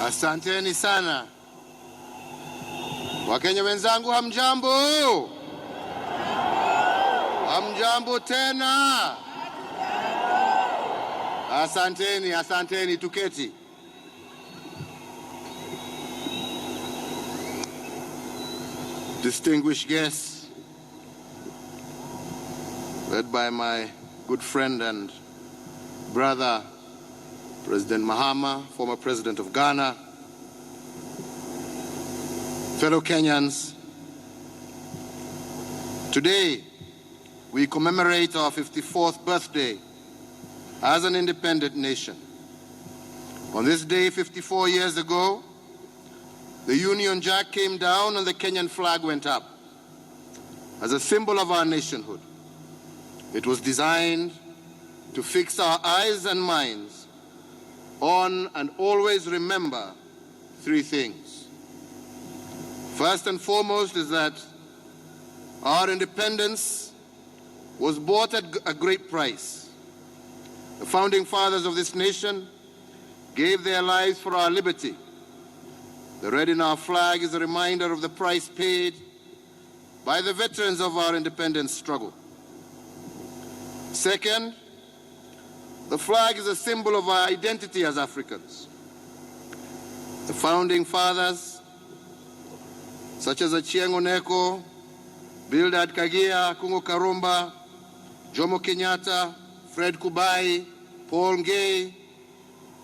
Asanteni sana. Wakenya wenzangu, hamjambo? Hamjambo tena? Asanteni, tuketi. Distinguished guests, led by my good friend and brother, President Mahama, former President of Ghana, fellow Kenyans, today we commemorate our 54th birthday as an independent nation. On this day, 54 years ago, the Union Jack came down and the Kenyan flag went up as a symbol of our nationhood. It was designed to fix our eyes and minds on and always remember three things. First and foremost is that our independence was bought at a great price. The founding fathers of this nation gave their lives for our liberty. The red in our flag is a reminder of the price paid by the veterans of our independence struggle. Second, the flag is a symbol of our identity as Africans. The founding fathers, such as Achieng' Oneko, Bildad Kagia, Kungo Karumba, Jomo Kenyatta, Fred Kubai, Paul Ngei,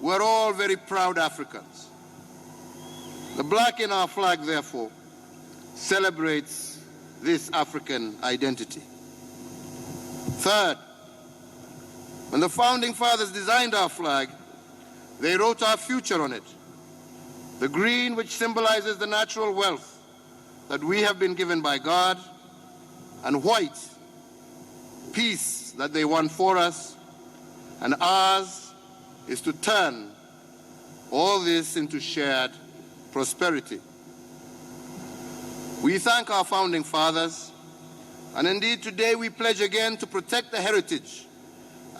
were all very proud Africans. The black in our flag, therefore, celebrates this African identity. Third, when the founding fathers designed our flag, they wrote our future on it. The green, which symbolizes the natural wealth that we have been given by God, and white, peace that they won for us, and ours is to turn all this into shared prosperity. We thank our founding fathers, and indeed today we pledge again to protect the heritage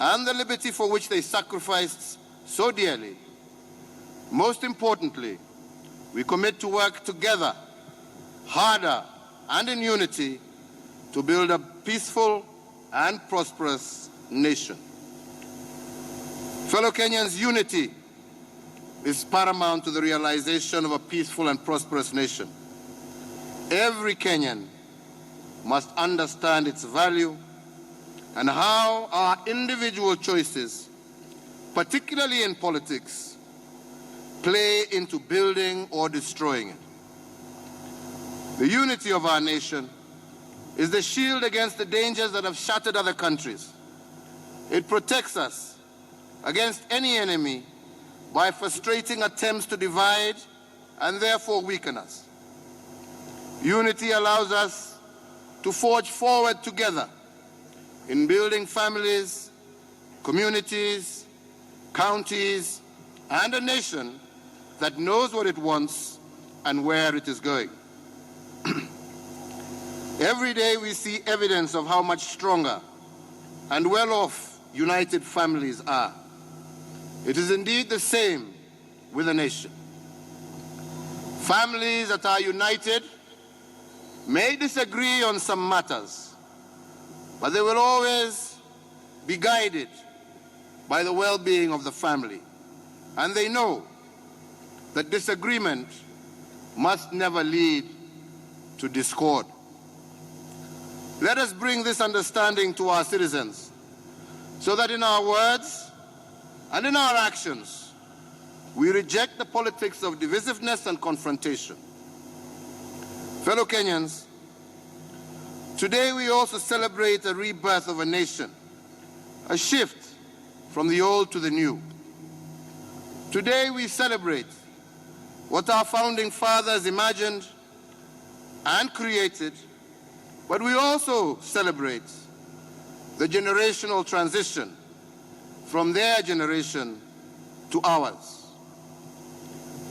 and the liberty for which they sacrificed so dearly. Most importantly, we commit to work together, harder and in unity, to build a peaceful and prosperous nation. Fellow Kenyans, unity is paramount to the realization of a peaceful and prosperous nation. Every Kenyan must understand its value and how our individual choices, particularly in politics, play into building or destroying it. The unity of our nation is the shield against the dangers that have shattered other countries. It protects us against any enemy by frustrating attempts to divide and therefore weaken us. Unity allows us to forge forward together in building families, communities, counties, and a nation that knows what it wants and where it is going. Every day we see evidence of how much stronger and well-off united families are. It is indeed the same with a nation. Families that are united may disagree on some matters, but they will always be guided by the well-being of the family. And they know that disagreement must never lead to discord. Let us bring this understanding to our citizens so that in our words and in our actions, we reject the politics of divisiveness and confrontation. Fellow Kenyans, today we also celebrate a rebirth of a nation, a shift from the old to the new. Today we celebrate what our founding fathers imagined and created, but we also celebrate the generational transition from their generation to ours.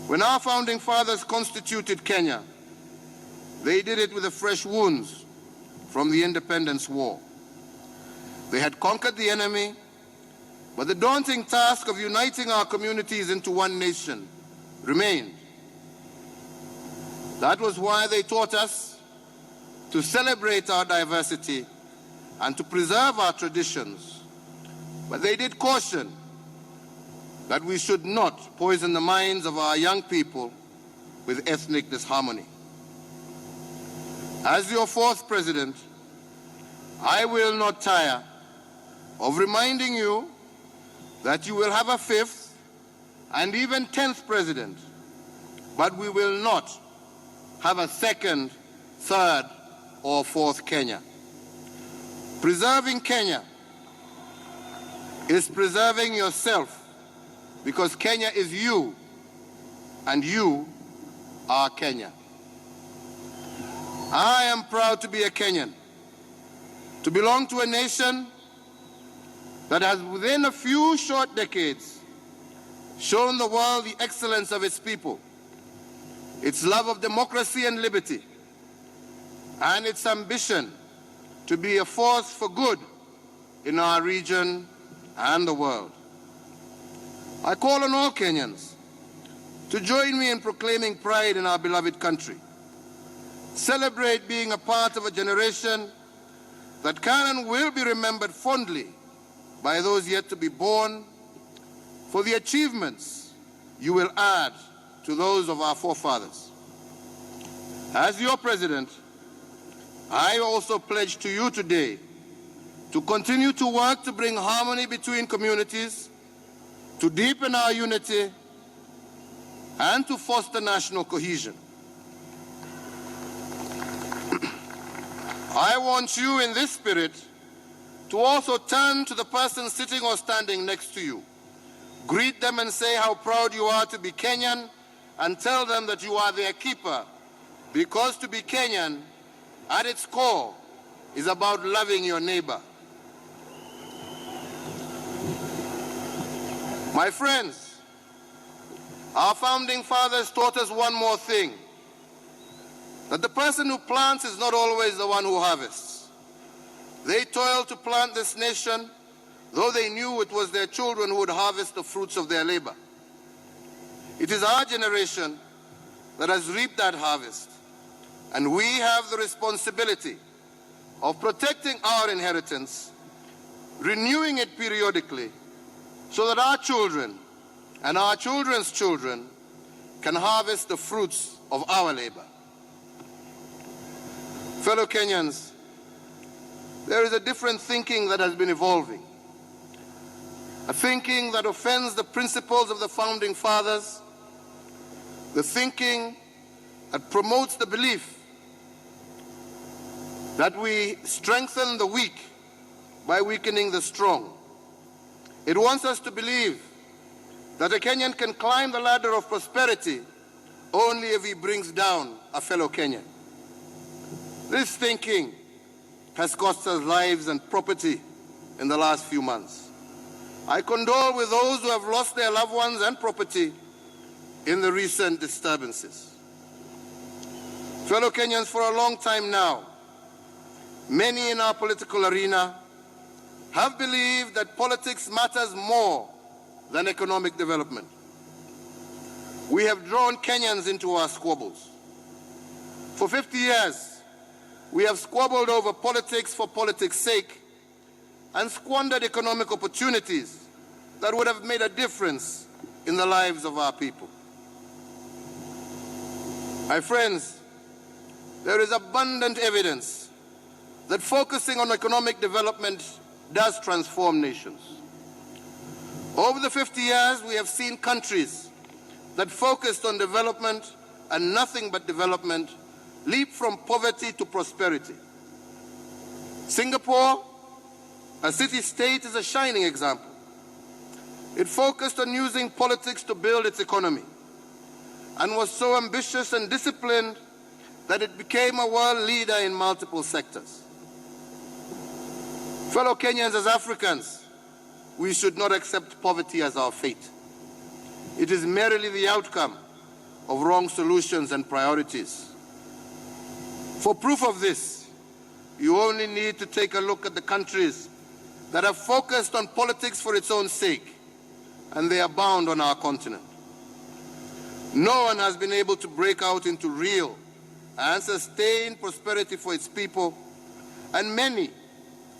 When our founding fathers constituted Kenya, they did it with the fresh wounds from the Independence War. They had conquered the enemy, but the daunting task of uniting our communities into one nation remained. That was why they taught us to celebrate our diversity and to preserve our traditions. But they did caution that we should not poison the minds of our young people with ethnic disharmony. As your fourth president, I will not tire of reminding you that you will have a fifth and even 10th president, but we will not have a second, third, or fourth Kenya. Preserving Kenya is preserving yourself, because Kenya is you, and you are Kenya. I am proud to be a Kenyan, to belong to a nation that has within a few short decades shown the world the excellence of its people, its love of democracy and liberty, and its ambition to be a force for good in our region and the world. I call on all Kenyans to join me in proclaiming pride in our beloved country. Celebrate being a part of a generation that can and will be remembered fondly by those yet to be born for the achievements you will add to those of our forefathers. As your president, I also pledge to you today to continue to work to bring harmony between communities, to deepen our unity, and to foster national cohesion. I want you in this spirit to also turn to the person sitting or standing next to you. Greet them and say how proud you are to be Kenyan, and tell them that you are their keeper, because to be Kenyan, at its core, is about loving your neighbor. My friends, our founding fathers taught us one more thing, that the person who plants is not always the one who harvests. They toiled to plant this nation, though they knew it was their children who would harvest the fruits of their labor. It is our generation that has reaped that harvest, and we have the responsibility of protecting our inheritance, renewing it periodically, so that our children and our children's children can harvest the fruits of our labor. Fellow Kenyans, there is a different thinking that has been evolving, a thinking that offends the principles of the founding fathers, the thinking that promotes the belief that we strengthen the weak by weakening the strong. It wants us to believe that a Kenyan can climb the ladder of prosperity only if he brings down a fellow Kenyan. This thinking has cost us lives and property in the last few months. I condole with those who have lost their loved ones and property in the recent disturbances. Fellow Kenyans, for a long time now, many in our political arena have believed that politics matters more than economic development. We have drawn Kenyans into our squabbles. For 50 years, we have squabbled over politics for politics' sake and squandered economic opportunities that would have made a difference in the lives of our people. My friends, there is abundant evidence that focusing on economic development does transform nations. Over the 50 years, we have seen countries that focused on development and nothing but development leap from poverty to prosperity. Singapore, a city-state, is a shining example. It focused on using politics to build its economy and was so ambitious and disciplined that it became a world leader in multiple sectors. Fellow Kenyans, as Africans, we should not accept poverty as our fate. It is merely the outcome of wrong solutions and priorities. For proof of this, you only need to take a look at the countries that have focused on politics for its own sake, and they abound on our continent. No one has been able to break out into real and sustained prosperity for its people, and many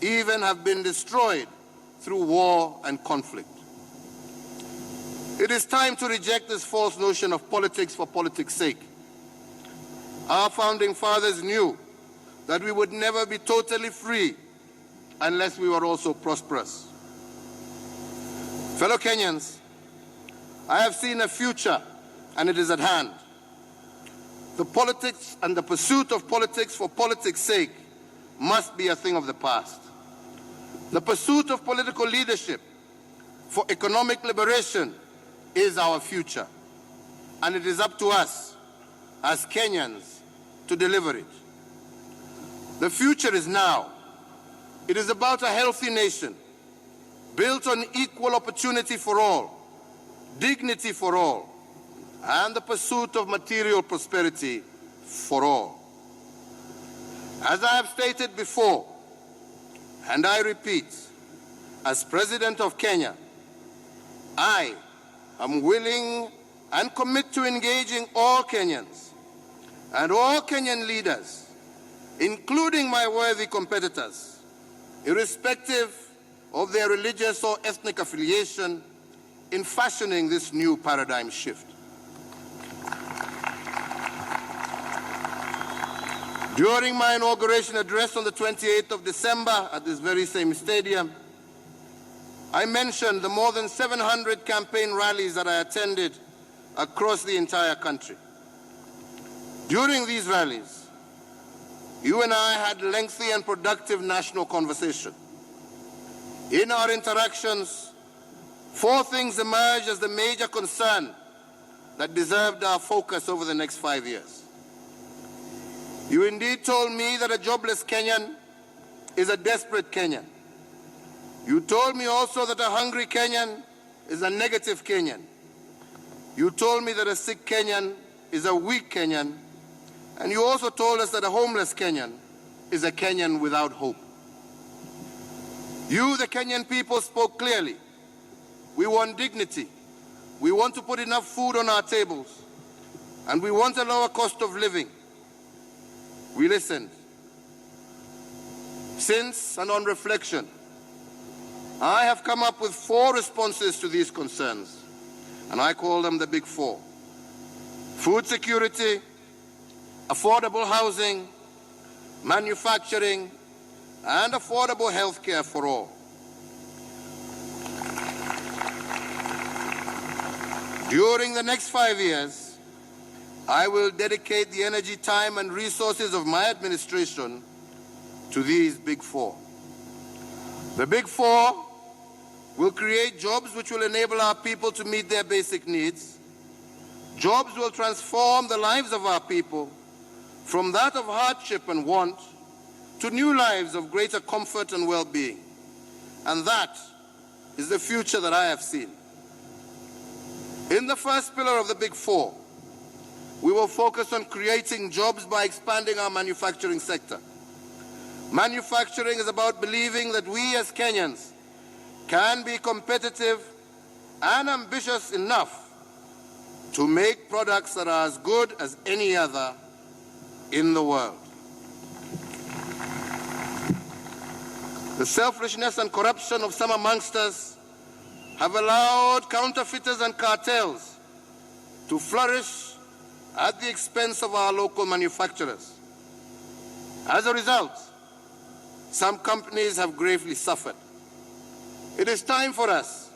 even have been destroyed through war and conflict. It is time to reject this false notion of politics for politics' sake. Our founding fathers knew that we would never be totally free unless we were also prosperous. Fellow Kenyans, I have seen a future, and it is at hand. The politics and the pursuit of politics for politics' sake must be a thing of the past. The pursuit of political leadership for economic liberation is our future, and it is up to us as Kenyans to deliver it. The future is now. It is about a healthy nation, built on equal opportunity for all, dignity for all, and the pursuit of material prosperity for all. As I have stated before, and I repeat, as President of Kenya, I am willing and commit to engaging all Kenyans and all Kenyan leaders, including my worthy competitors, irrespective of their religious or ethnic affiliation, in fashioning this new paradigm shift. During my inauguration address on the 28th of December at this very same stadium, I mentioned the more than 700 campaign rallies that I attended across the entire country. During these rallies, you and I had lengthy and productive national conversation. In our interactions, 4 things emerged as the major concern that deserved our focus over the next 5 years. You indeed told me that a jobless Kenyan is a desperate Kenyan. You told me also that a hungry Kenyan is a negative Kenyan. You told me that a sick Kenyan is a weak Kenyan. And you also told us that a homeless Kenyan is a Kenyan without hope. You, the Kenyan people, spoke clearly. We want dignity. We want to put enough food on our tables. And we want a lower cost of living. We listened. Since, and on reflection, I have come up with 4 responses to these concerns, and I call them the Big 4. Food security, affordable housing, manufacturing, and affordable health care for all. During the next 5 years, I will dedicate the energy, time, and resources of my administration to these Big 4. The Big 4 will create jobs which will enable our people to meet their basic needs. Jobs will transform the lives of our people from that of hardship and want to new lives of greater comfort and well-being. And that is the future that I have seen. In the first pillar of the Big 4, we will focus on creating jobs by expanding our manufacturing sector. Manufacturing is about believing that we as Kenyans can be competitive and ambitious enough to make products that are as good as any other in the world. The selfishness and corruption of some amongst us have allowed counterfeiters and cartels to flourish at the expense of our local manufacturers. As a result, some companies have gravely suffered. It is time for us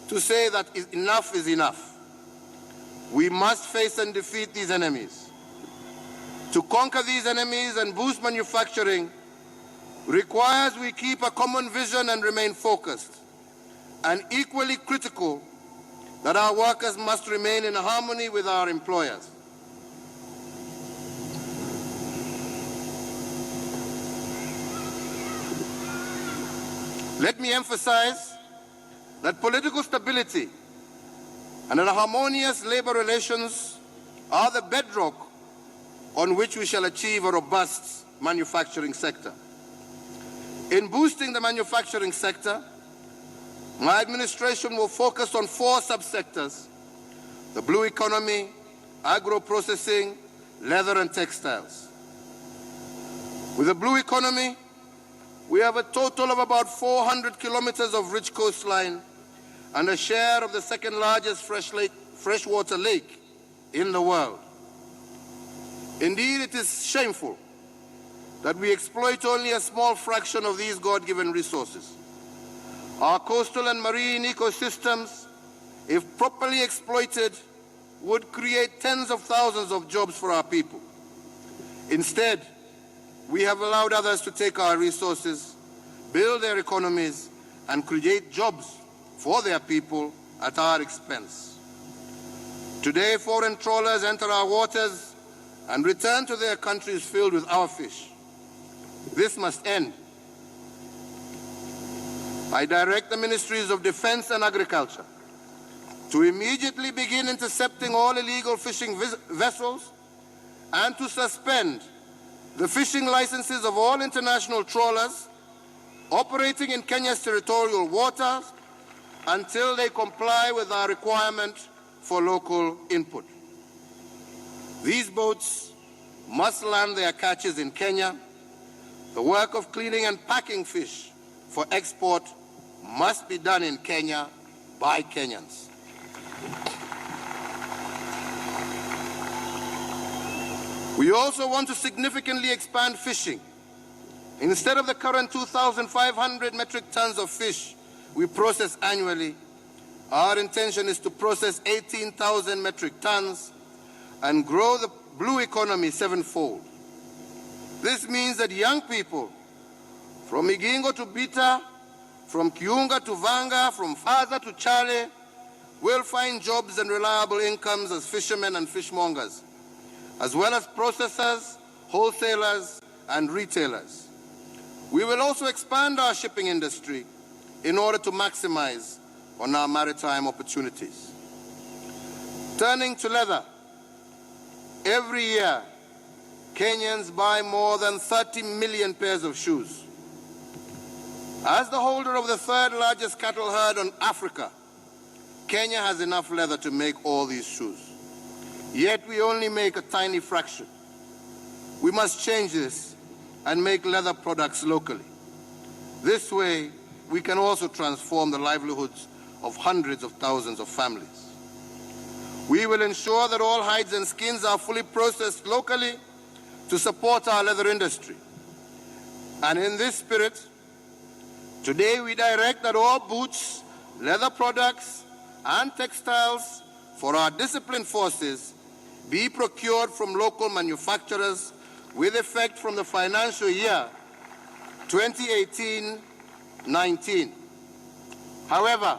to say that enough is enough. We must face and defeat these enemies. To conquer these enemies and boost manufacturing requires we keep a common vision and remain focused, and equally critical that our workers must remain in harmony with our employers. Let me emphasize that political stability and harmonious labor relations are the bedrock on which we shall achieve a robust manufacturing sector. In boosting the manufacturing sector, my administration will focus on 4 subsectors the blue economy, agro-processing, leather and textiles. With the blue economy, we have a total of about 400 kilometers of rich coastline and a share of the second largest freshwater lake in the world. Indeed, it is shameful that we exploit only a small fraction of these God-given resources. Our coastal and marine ecosystems, if properly exploited, would create tens of thousands of jobs for our people. Instead, we have allowed others to take our resources, build their economies, and create jobs for their people at our expense. Today, foreign trawlers enter our waters and return to their countries filled with our fish. This must end. I direct the Ministries of Defense and Agriculture to immediately begin intercepting all illegal fishing vessels and to suspend the fishing licenses of all international trawlers operating in Kenya's territorial waters until they comply with our requirement for local input. These boats must land their catches in Kenya. The work of cleaning and packing fish for export must be done in Kenya by Kenyans. We also want to significantly expand fishing. Instead of the current 2,500 metric tons of fish we process annually, our intention is to process 18,000 metric tons and grow the blue economy sevenfold. This means that young people from Igingo to Bita, from Kiunga to Vanga, from Faza to Chale, will find jobs and reliable incomes as fishermen and fishmongers, as well as processors, wholesalers, and retailers. We will also expand our shipping industry in order to maximize on our maritime opportunities. Turning to leather, every year, Kenyans buy more than 30 million pairs of shoes. As the holder of the third largest cattle herd on Africa, Kenya has enough leather to make all these shoes. Yet we only make a tiny fraction. We must change this and make leather products locally. This way, we can also transform the livelihoods of hundreds of thousands of families. We will ensure that all hides and skins are fully processed locally to support our leather industry. And in this spirit, today we direct that all boots, leather products, and textiles for our disciplined forces be procured from local manufacturers with effect from the financial year 2018-19. However,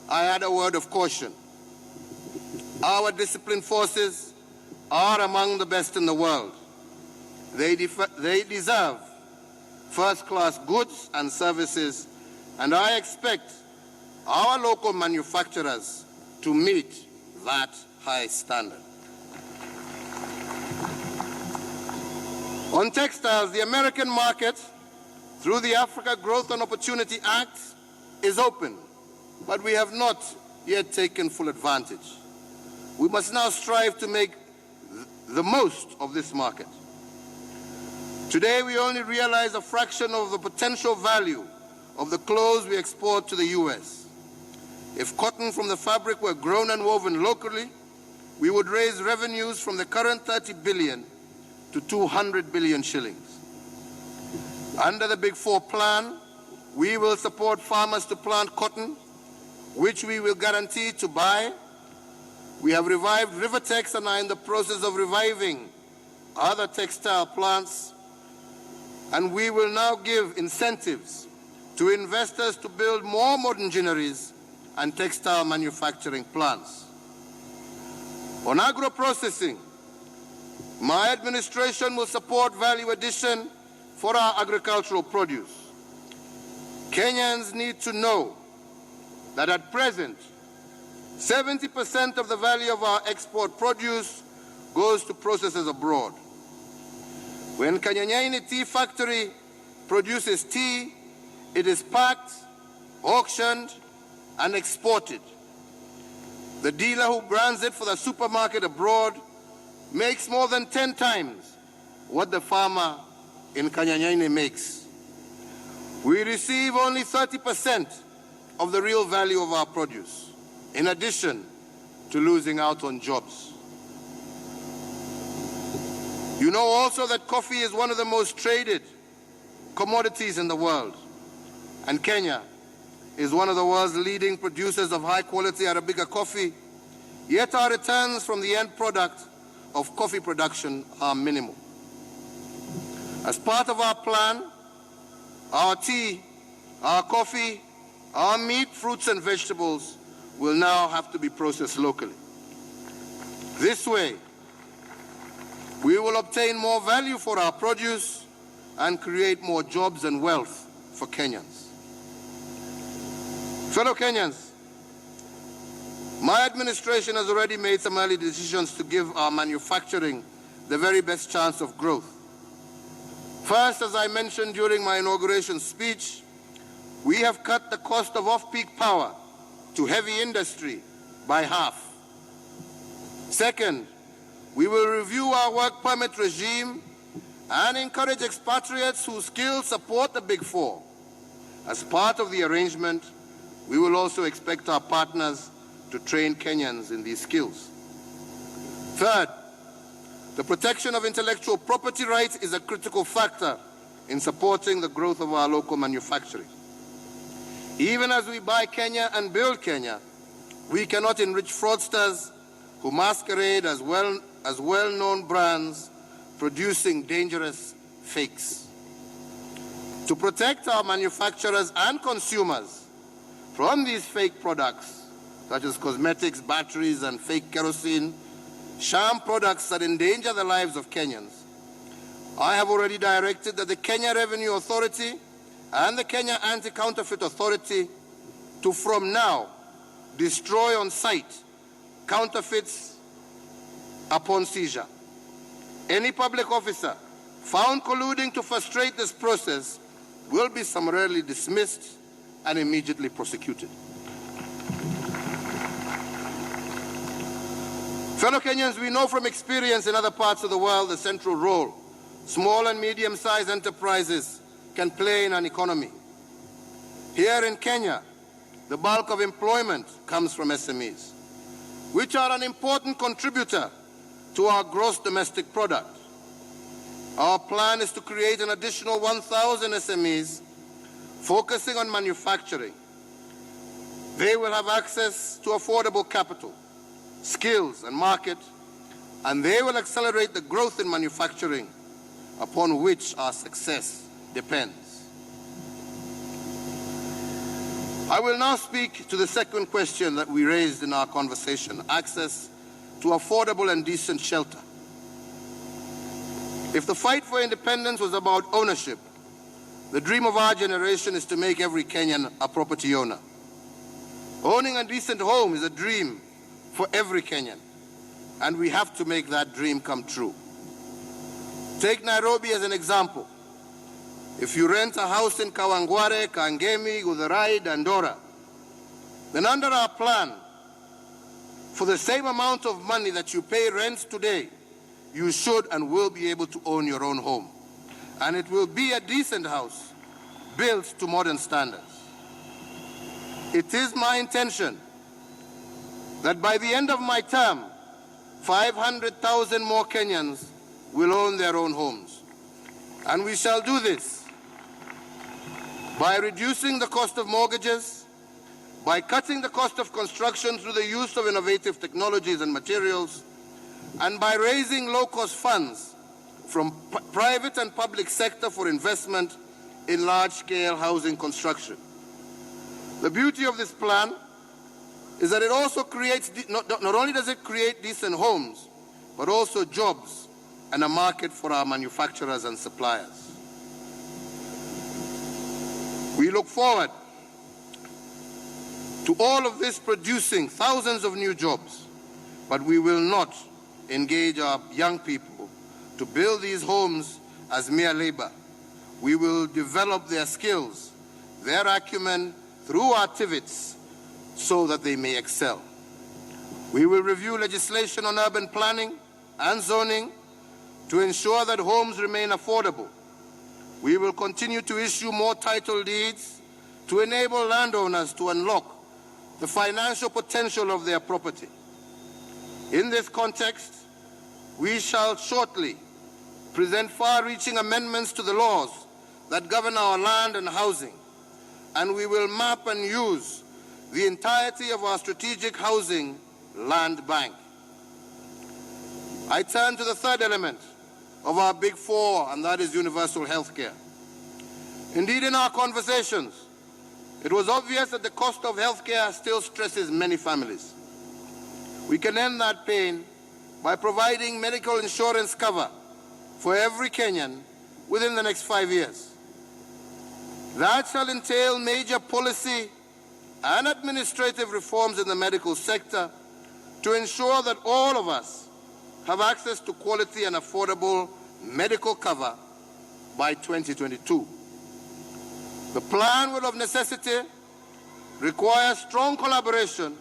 I add a word of caution. Our disciplined forces are among the best in the world. They deserve first-class goods and services, and I expect our local manufacturers to meet that high standard. On textiles, the American market, through the Africa Growth and Opportunity Act, is open, but we have not yet taken full advantage. We must now strive to make the most of this market. Today, we only realize a fraction of the potential value of the clothes we export to the US. If cotton from the fabric were grown and woven locally, we would raise revenues from the current 30 billion to 200 billion shillings. Under the Big Four plan, we will support farmers to plant cotton, which we will guarantee to buy. We have revived Rivertex and are in the process of reviving other textile plants. And we will now give incentives to investors to build more modern ginneries and textile manufacturing plants. On agro-processing, my administration will support value addition for our agricultural produce. Kenyans need to know that at present, 70% of the value of our export produce goes to processors abroad. When Kanyanyaini Tea Factory produces tea, it is packed, auctioned, and exported. The dealer who brands it for the supermarket abroad makes more than 10 times what the farmer in Kanyanyaine makes. We receive only 30% of the real value of our produce, in addition to losing out on jobs. You know also that coffee is one of the most traded commodities in the world, and Kenya is one of the world's leading producers of high-quality Arabica coffee, yet our returns from the end product of coffee production are minimal. As part of our plan, our tea, our coffee, our meat, fruits, and vegetables will now have to be processed locally. This way, we will obtain more value for our produce and create more jobs and wealth for Kenyans. Fellow Kenyans, my administration has already made some early decisions to give our manufacturing the very best chance of growth. First, as I mentioned during my inauguration speech, we have cut the cost of off-peak power to heavy industry by half. Second, we will review our work permit regime and encourage expatriates whose skills support the Big Four. As part of the arrangement, we will also expect our partners to train Kenyans in these skills. Third, the protection of intellectual property rights is a critical factor in supporting the growth of our local manufacturing. Even as we buy Kenya and build Kenya, we cannot enrich fraudsters who masquerade as well-known brands producing dangerous fakes. To protect our manufacturers and consumers from these fake products, such as cosmetics, batteries, and fake kerosene, sham products that endanger the lives of Kenyans, I have already directed that the Kenya Revenue Authority and the Kenya Anti-Counterfeit Authority to, from now, destroy on site counterfeits upon seizure. Any public officer found colluding to frustrate this process will be summarily dismissed and immediately prosecuted. Fellow Kenyans, we know from experience in other parts of the world the central role small and medium-sized enterprises can play in an economy. Here in Kenya, the bulk of employment comes from SMEs, which are an important contributor to our gross domestic product. Our plan is to create an additional 1,000 SMEs focusing on manufacturing. They will have access to affordable capital, skills, and market, and they will accelerate the growth in manufacturing upon which our success depends. I will now speak to the second question that we raised in our conversation: access to affordable and decent shelter. If the fight for independence was about ownership, the dream of our generation is to make every Kenyan a property owner. Owning a decent home is a dream for every Kenyan, and we have to make that dream come true. Take Nairobi as an example. If you rent a house in Kawangware, Kangemi, Githurai, Dandora, then under our plan, for the same amount of money that you pay rent today, you should and will be able to own your own home. And it will be a decent house, built to modern standards. It is my intention that by the end of my term, 500,000 more Kenyans will own their own homes. And we shall do this by reducing the cost of mortgages, by cutting the cost of construction through the use of innovative technologies and materials, and by raising low-cost funds from private and public sector for investment in large-scale housing construction. The beauty of this plan is that it also creates, not only does it create decent homes, but also jobs and a market for our manufacturers and suppliers. We look forward to all of this producing thousands of new jobs, but we will not engage our young people to build these homes as mere labor. We will develop their skills, their acumen through our TVETs so that they may excel. We will review legislation on urban planning and zoning to ensure that homes remain affordable. We will continue to issue more title deeds to enable landowners to unlock the financial potential of their property. In this context, we shall shortly present far-reaching amendments to the laws that govern our land and housing, and we will map and use the entirety of our strategic housing land bank. I turn to the third element of our Big Four, and that is universal health care. Indeed, in our conversations, it was obvious that the cost of health care still stresses many families. We can end that pain by providing medical insurance cover for every Kenyan within the next 5 years. That shall entail major policy and administrative reforms in the medical sector to ensure that all of us have access to quality and affordable medical cover by 2022. The plan will of necessity require strong collaboration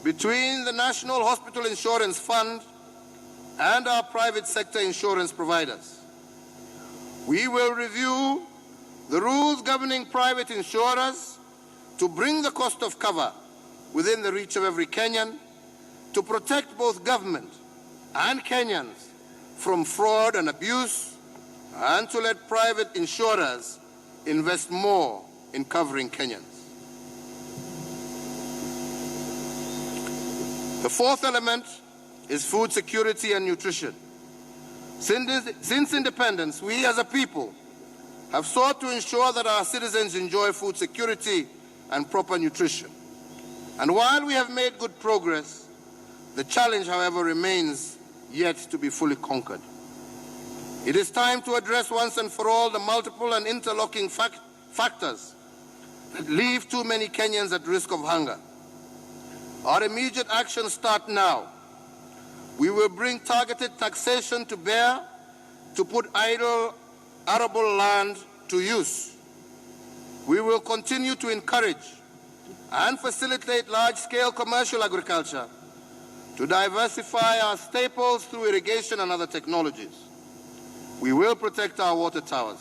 between the National Hospital Insurance Fund and our private sector insurance providers. We will review the rules governing private insurers to bring the cost of cover within the reach of every Kenyan, to protect both government and Kenyans from fraud and abuse, and to let private insurers invest more in covering Kenyans. The fourth element is food security and nutrition. Since independence, we as a people have sought to ensure that our citizens enjoy food security and proper nutrition. And while we have made good progress, the challenge, however, remains yet to be fully conquered. It is time to address once and for all the multiple and interlocking factors that leave too many Kenyans at risk of hunger. Our immediate actions start now. We will bring targeted taxation to bear to put idle arable land to use. We will continue to encourage and facilitate large-scale commercial agriculture to diversify our staples through irrigation and other technologies. We will protect our water towers.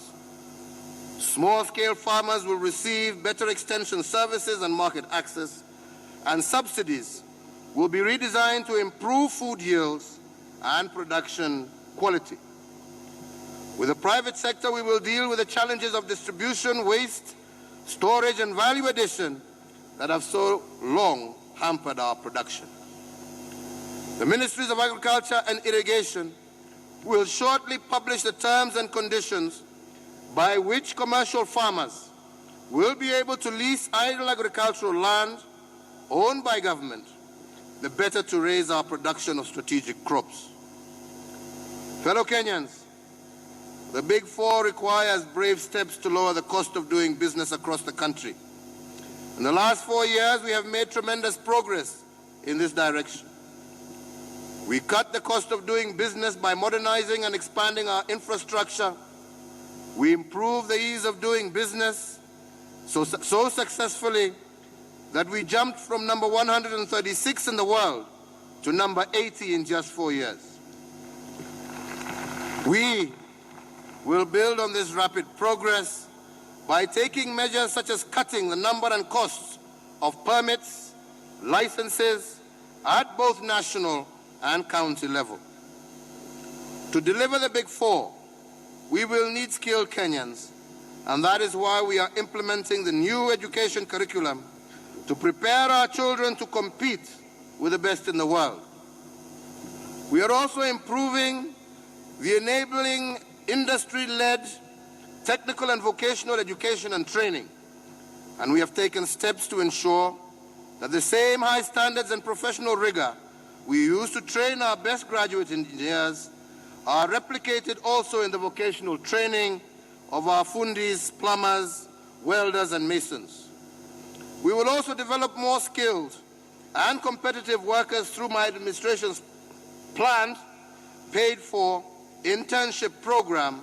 Small-scale farmers will receive better extension services and market access, and subsidies will be redesigned to improve food yields and production quality. With the private sector, we will deal with the challenges of distribution, waste, storage, and value addition that have so long hampered our production. The Ministries of Agriculture and Irrigation will shortly publish the terms and conditions by which commercial farmers will be able to lease idle agricultural land owned by government, the better to raise our production of strategic crops. Fellow Kenyans, the Big Four requires brave steps to lower the cost of doing business across the country. In the last 4 years, we have made tremendous progress in this direction. We cut the cost of doing business by modernizing and expanding our infrastructure. We improved the ease of doing business so successfully that we jumped from number 136 in the world to number 80 in just 4 years. We will build on this rapid progress by taking measures such as cutting the number and costs of permits, licenses at both national and county level. To deliver the Big Four, we will need skilled Kenyans, and that is why we are implementing the new education curriculum to prepare our children to compete with the best in the world. We are also improving the enabling industry-led technical and vocational education and training, and we have taken steps to ensure that the same high standards and professional rigor we use to train our best graduate engineers are replicated also in the vocational training of our fundis, plumbers, welders, and masons. We will also develop more skilled and competitive workers through my administration's planned, paid-for internship program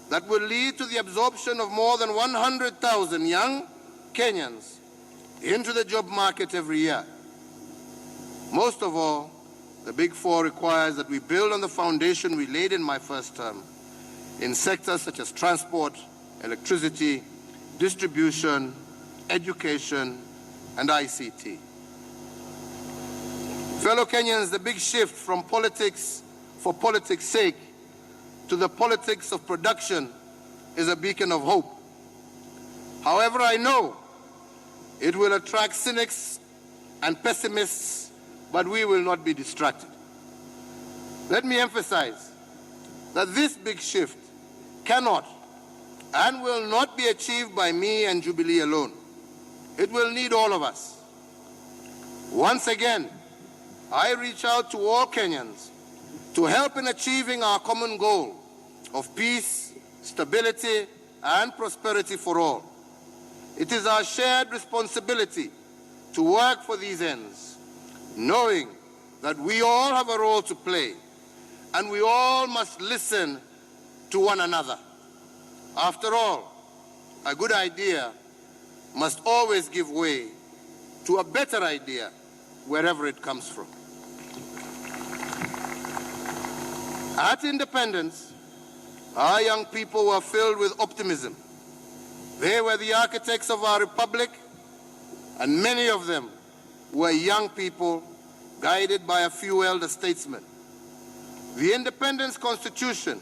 that will lead to the absorption of more than 100,000 young Kenyans into the job market every year. Most of all, the Big Four requires that we build on the foundation we laid in my first term in sectors such as transport, electricity, distribution, education, and ICT. Fellow Kenyans, the big shift from politics for politics' sake to the politics of production is a beacon of hope. However, I know it will attract cynics and pessimists, but we will not be distracted. Let me emphasize that this big shift cannot and will not be achieved by me and Jubilee alone. It will need all of us. Once again, I reach out to all Kenyans to help in achieving our common goal of peace, stability, and prosperity for all. It is our shared responsibility to work for these ends, knowing that we all have a role to play, and we all must listen to one another. After all, a good idea must always give way to a better idea wherever it comes from. At independence, our young people were filled with optimism. They were the architects of our republic, and many of them were young people guided by a few elder statesmen. The Independence Constitution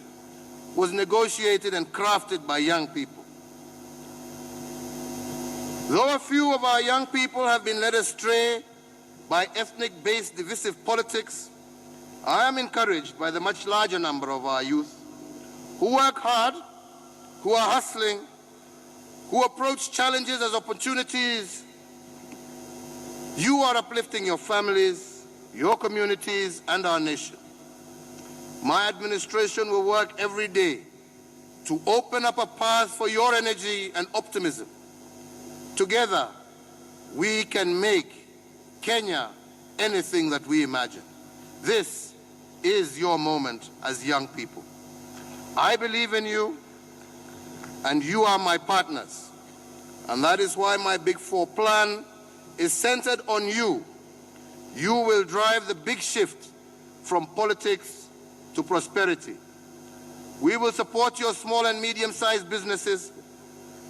was negotiated and crafted by young people. Though a few of our young people have been led astray by ethnic-based divisive politics, I am encouraged by the much larger number of our youth who work hard, who are hustling, who approach challenges as opportunities. You are uplifting your families, your communities, and our nation. My administration will work every day to open up a path for your energy and optimism. Together, we can make Kenya anything that we imagine. This is your moment as young people. I believe in you, and you are my partners. And that is why my Big Four plan is centered on you. You will drive the big shift from politics to prosperity. We will support your small and medium-sized businesses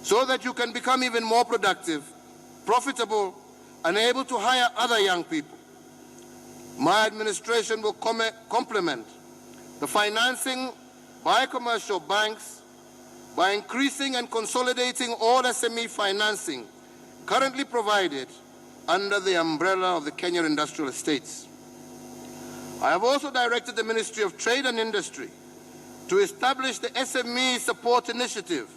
so that you can become even more productive, profitable, and able to hire other young people. My administration will complement the financing by commercial banks by increasing and consolidating all SME financing currently provided under the umbrella of the Kenya Industrial Estates. I have also directed the Ministry of Trade and Industry to establish the SME Support Initiative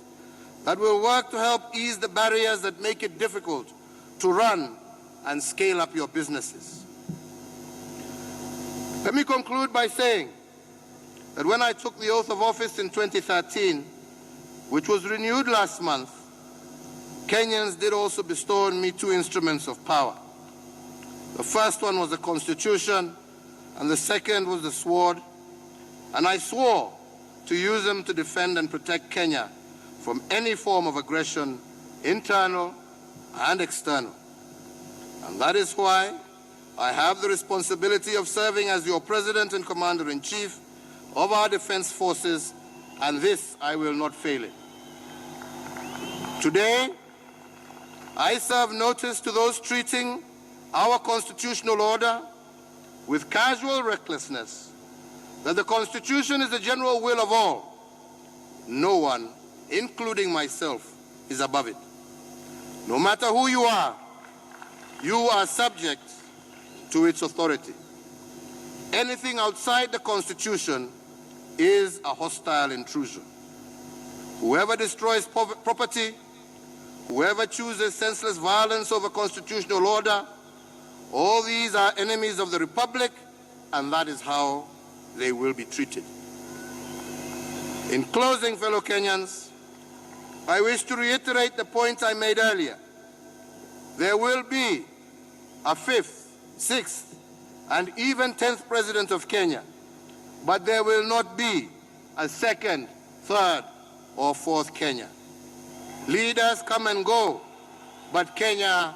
that will work to help ease the barriers that make it difficult to run and scale up your businesses. Let me conclude by saying that when I took the oath of office in 2013, which was renewed last month, Kenyans did also bestow on me two instruments of power. The first one was the Constitution, and the second was the sword, and I swore to use them to defend and protect Kenya from any form of aggression, internal and external. And that is why I have the responsibility of serving as your President and Commander-in-Chief of our defense forces, and this I will not fail in. Today, I serve notice to those treating our constitutional order with casual recklessness that the Constitution is the general will of all. No one, including myself, is above it. No matter who you are subject to its authority. Anything outside the Constitution is a hostile intrusion. Whoever destroys property, whoever chooses senseless violence over constitutional order, all these are enemies of the Republic, and that is how they will be treated. In closing, fellow Kenyans, I wish to reiterate the point I made earlier. There will be a 5th, 6th, and even 10th President of Kenya, but there will not be a 2nd, 3rd, or 4th Kenya. Leaders come and go, but Kenya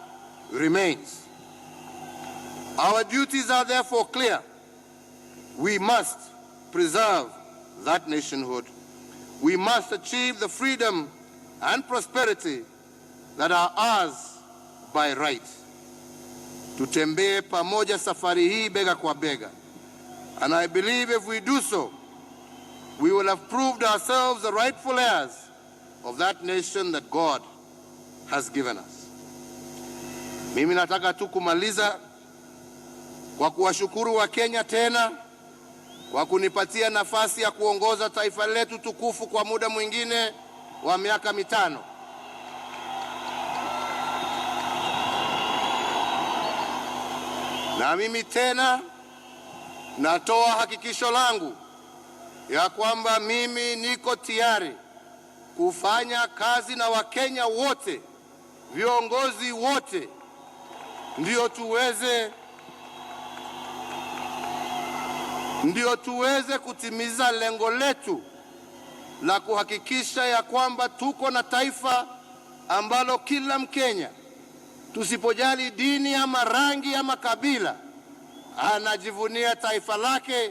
remains. Our duties are therefore clear. We must preserve that nationhood. We must achieve the freedom and prosperity that are ours by right. Tutembee pamoja safari hii bega kwa bega. And I believe if we do so, we will have proved ourselves the rightful heirs of that nation that God has given us. Mimi nataka tu kumaliza kwa kuwashukuru wa Kenya tena kwa kunipatia nafasi ya kuongoza taifa letu tukufu kwa muda mwingine wa miaka 5. Na mimi tena natoa hakikisho langu ya kwamba mimi niko tayari kufanya kazi na Wakenya wote, viongozi wote, ndio tuweze kutimiza lengo letu la kuhakikisha ya kwamba tuko na taifa ambalo kila Mkenya, tusipojali dini ama rangi ama kabila, anajivunia taifa lake,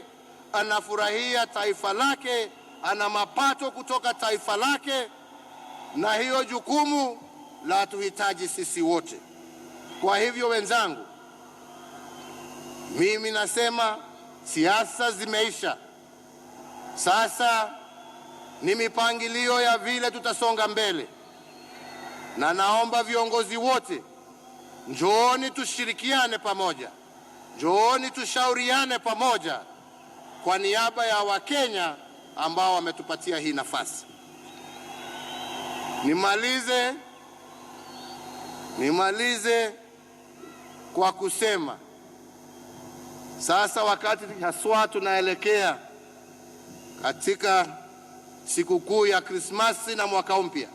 anafurahia taifa lake, ana mapato kutoka taifa lake, na hiyo jukumu la tuhitaji sisi wote. Kwa hivyo wenzangu, mimi nasema siasa zimeisha. Sasa ni mipangilio ya vile tutasonga mbele. Na naomba viongozi wote, njooni tushirikiane pamoja. Njooni tushauriane pamoja kwa niaba ya Wakenya ambao wametupatia hii nafasi. Nimalize kwa kusema sasa wakati haswa tunaelekea katika sikukuu ya Krismasi na mwaka mpya.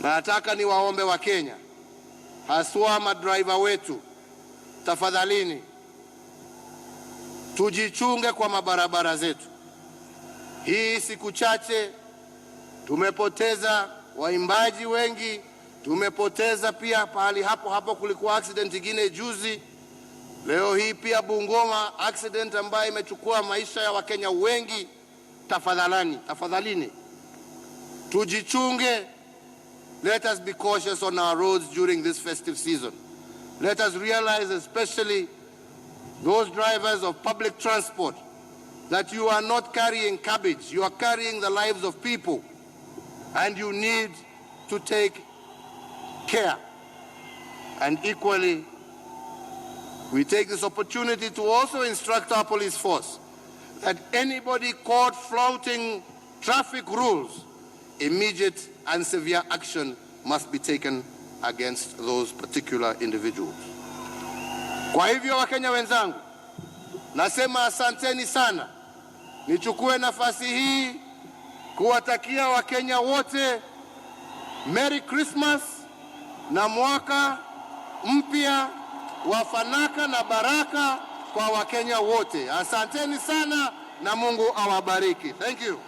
Nataka niwaombe wa Kenya, haswa madriver wetu, tafadhalini tujichunge kwa mabarabara zetu. Hii siku chache tumepoteza waimbaji wengi, tumepoteza pia pahali hapo kulikuwa accident nyingine juzi. Leo hii pia Bungoma accident ambayo imechukua maisha ya Wakenya wengi. Tafadhalini tujichunge. Let us be cautious on our roads during this festive season. Let us realize, especially those drivers of public transport, that you are not carrying cabbage, you are carrying the lives of people, and you need to take care. And equally, we take this opportunity to also instruct our police force that anybody caught flouting traffic rules, immediate and severe action must be taken against those particular individuals. Kwa hivyo Wakenya wenzangu, nasema asanteni sana. Nichukue nafasi hii kuwatakia Wakenya wote Merry Christmas na mwaka mpya wa fanaka na baraka kwa Wakenya wote. Asanteni sana na Mungu awabariki. Thank you.